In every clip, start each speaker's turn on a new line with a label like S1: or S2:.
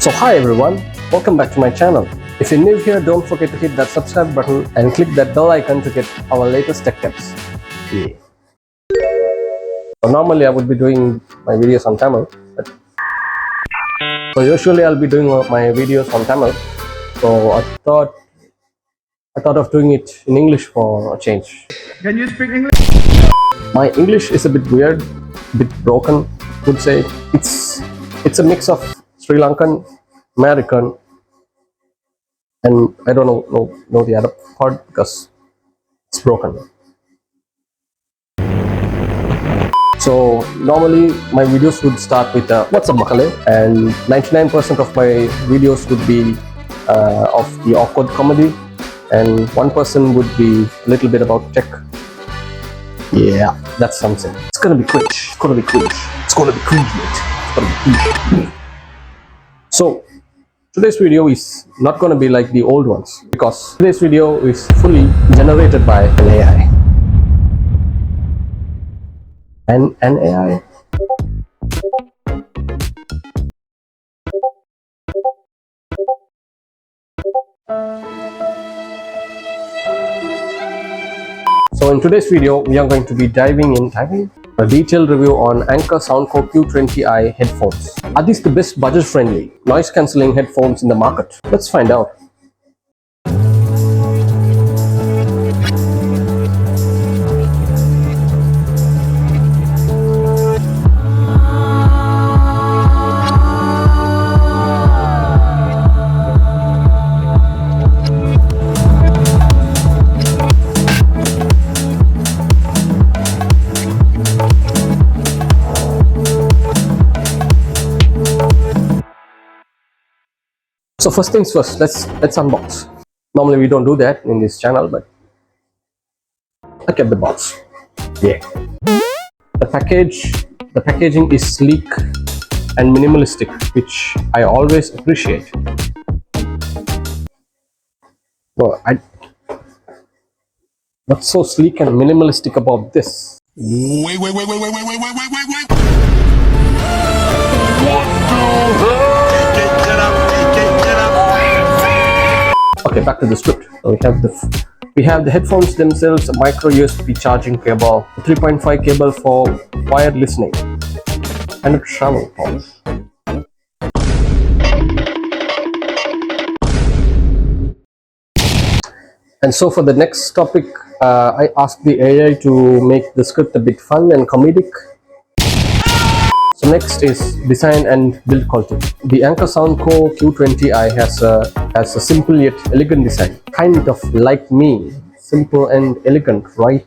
S1: So hi everyone, welcome back to my channel. If you're new here, don't forget to hit that subscribe button and click that bell icon to get our latest tech tips. Yeah. So normally I would be doing my videos on Tamil, but so usually I'll be doing my videos on Tamil. So I thought of doing it in English for a change.
S2: Can you speak English?
S1: My English is a bit weird, a bit broken. Would say it's a mix of Sri Lankan, American, and I don't know the other part because it's broken. So normally my videos would start with what's up Makale, and 99% of my videos would be of the awkward comedy, and 1% would be a little bit about tech. Yeah, that's something. It's gonna be cringe. It's gonna be cringe. It's gonna be cringe, mate. It's gonna be cringe. So today's video is not gonna be like the old ones because today's video is fully generated by an AI. An AI. So in today's video, we are going to be diving a detailed review on Anker Soundcore Q20i headphones. Are these the best budget-friendly, noise-cancelling headphones in the market? Let's find out. So first things first, let's unbox. Normally we don't do that in this channel, but I kept the box. Yeah. The packaging is sleek and minimalistic, which I always appreciate. Well, what's so sleek and minimalistic about this?
S2: Wait. What the hell?
S1: Okay, back to the script. So we have the headphones themselves, a micro USB charging cable, a 3.5 cable for wired listening, and a travel pouch. And so for the next topic, I asked the AI to make the script a bit fun and comedic. So next is design and build quality. The Anker Soundcore Q20i has a simple yet elegant design. Kind of like me. Simple and elegant, right?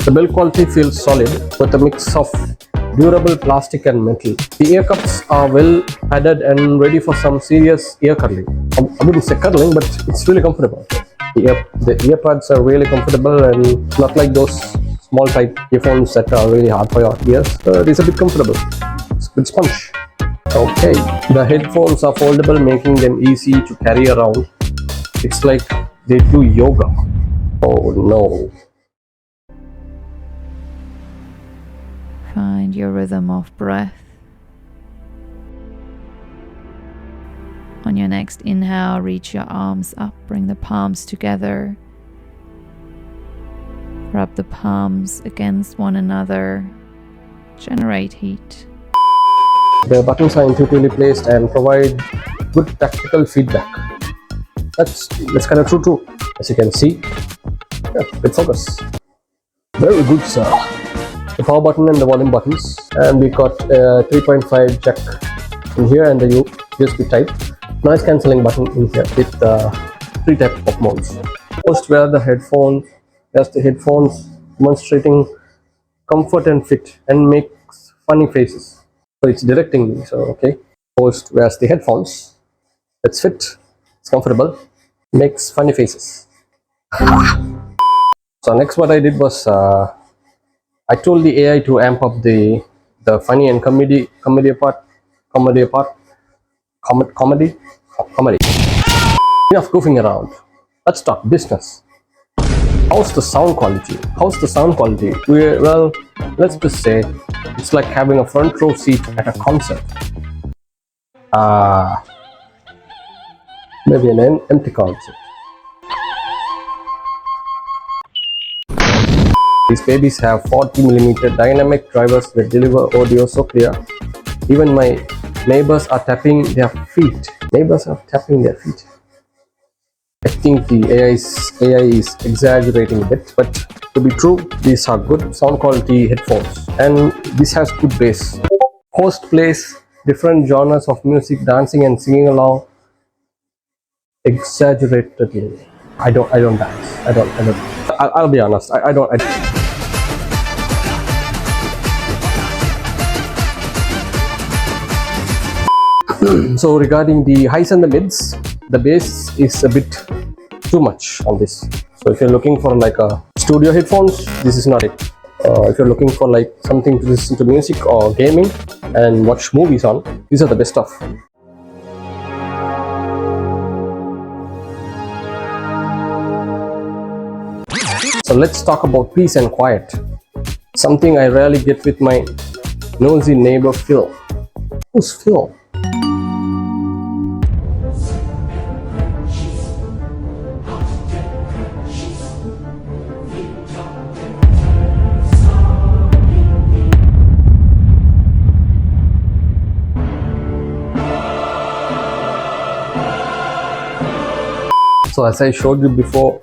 S1: The build quality feels solid with a mix of durable plastic and metal. The ear cups are well padded and ready for some serious ear cuddling. I wouldn't say cuddling, but it's really comfortable. The earpads are really comfortable and not like those small type earphones that are really hard for your ears. It is a bit comfortable. It's a good sponge. Okay, the headphones are foldable, making them easy to carry around. It's like they do yoga. Oh no.
S3: Find your rhythm of breath. On your next inhale, reach your arms up, bring the palms together. Rub the palms against one another. Generate heat.
S1: The buttons are intuitively placed and provide good tactical feedback. That's kind of true too. As you can see, yeah, good focus. Very good, sir. The power button and the volume buttons, and we got a 3.5 jack in here and the USB type. Noise cancelling button in here with 3 types of modes. First, wear the headphones. There's the headphones demonstrating comfort and fit and makes funny faces. So it's directing me. So okay. First, wears the headphones. It's fit. It's comfortable. Makes funny faces. So next, what I did was I told the AI to amp up the funny and comedy part. Enough goofing around. Let's talk business. How's the sound quality? Well, let's just say it's like having a front row seat at a concert. Ah, maybe an empty concept. These babies have 40mm dynamic drivers that deliver audio so clear. Even my neighbors are tapping their feet. Neighbors are tapping their feet. I think the AI is exaggerating a bit, but to be true, these are good sound quality headphones, and this has good bass. Host plays different genres of music, dancing and singing along exaggeratedly. I don't dance. I don't. I'll be honest. I don't. So regarding the highs and the mids, the bass is a bit too much on this. So if you're looking for like a studio headphones, this is not it. If you're looking for like something to listen to music or gaming and watch movies on, these are the best stuff. So let's talk about peace and quiet. Something I rarely get with my nosy neighbor Phil. Who's Phil? So as I showed you before,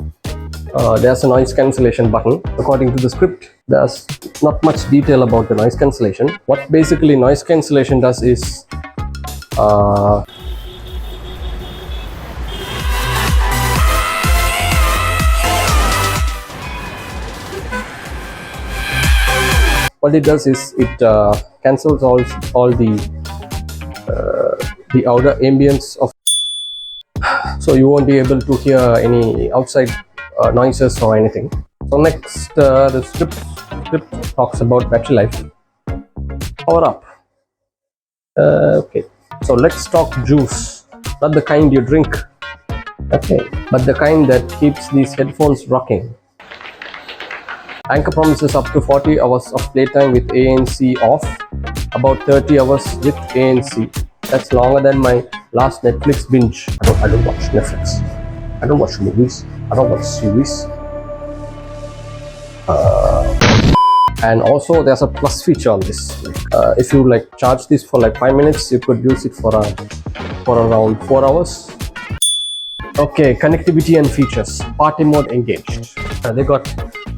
S1: there's a noise cancellation button. According to the script, there's not much detail about the noise cancellation. What basically noise cancellation does is what it does is it cancels all the outer ambience of, so you won't be able to hear any outside noises or anything. So next, the script talks about battery life. Power up. Okay, so let's talk juice, not the kind you drink, okay, but the kind that keeps these headphones rocking. Anker promises up to 40 hours of playtime with ANC off, about 30 hours with ANC. That's longer than my last Netflix binge. I don't watch Netflix. I don't watch movies. I don't watch series. And also there's a plus feature on this. If you like charge this for like 5 minutes, you could use it for around 4 hours. Okay, connectivity and features. Party mode engaged. They got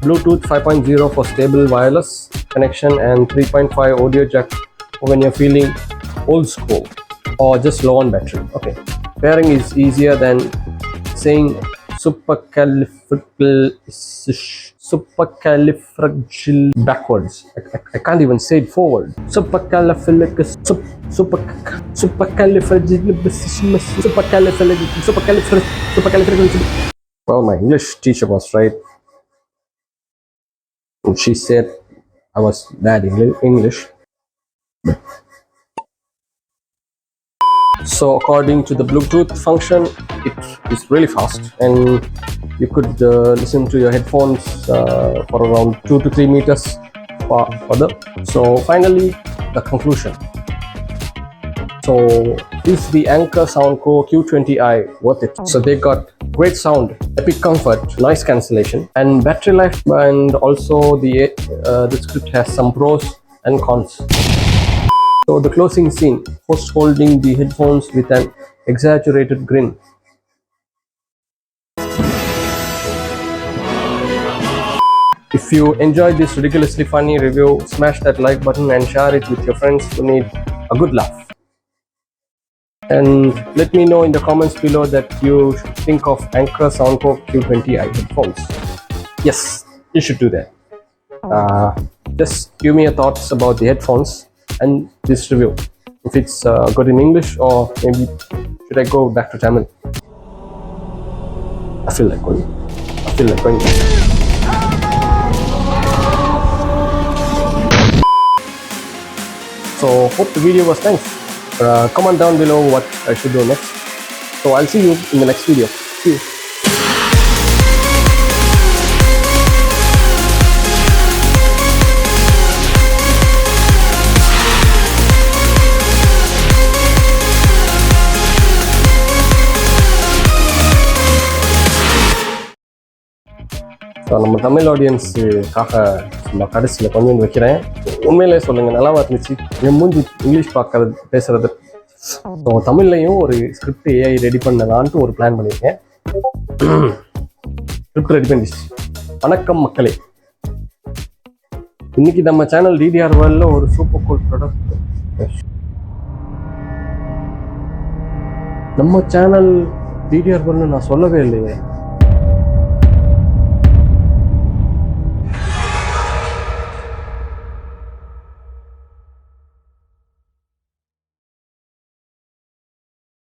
S1: Bluetooth 5.0 for stable wireless connection and 3.5 audio jack for when you're feeling old school or just low on battery. Okay, pairing is easier than saying supercalifragil backwards. I can't even say it forward. Supercalifragil. Well, my English teacher was right. And she said I was bad English. So according to the Bluetooth function, it is really fast, and you could listen to your headphones for around 2 to 3 meters further. So finally, the conclusion. So is the Anker Soundcore Q20i worth it? So they got great sound, epic comfort, noise cancellation, and battery life, and also the script has some pros and cons. So the closing scene, host holding the headphones with an exaggerated grin. If you enjoyed this ridiculously funny review, smash that like button and share it with your friends who need a good laugh. And let me know in the comments below that you think of Anker Soundcore Q20i headphones. Yes, you should do that. Just give me your thoughts about the headphones and this review. If it's good in English, or maybe should I go back to Tamil? I feel like going. So hope the video was nice. Comment down below what I should do next. So I'll see you in the next video. See you. நம்ம தமிழ் ஆடியன்ஸுக்காக நம்ம கடைசியில் கொஞ்சம் வைக்கிறேன். உண்மையிலே சொல்லுங்கள், நல்லாவா இருந்துச்சு? என் மூஞ்சி இங்கிலீஷ் பார்க்கறது பேசுகிறது. ஸோ தமிழ்லையும் ஒரு ஸ்கிரிப்ட் ஏஐ ரெடி பண்ணலான்ட்டு ஒரு பிளான் பண்ணியிருக்கேன். ஸ்கிரிப்ட் ரெடி பண்ணிடுச்சு. வணக்கம் மக்களே, இன்னைக்கு நம்ம சேனல் டிடிஆர் வேர்ல்டில் ஒரு சூப்பர் கூல் ப்ராடக்ட். நம்ம சேனல் டிடிஆர் வேர்ல்டு நான் சொல்லவே இல்லையே.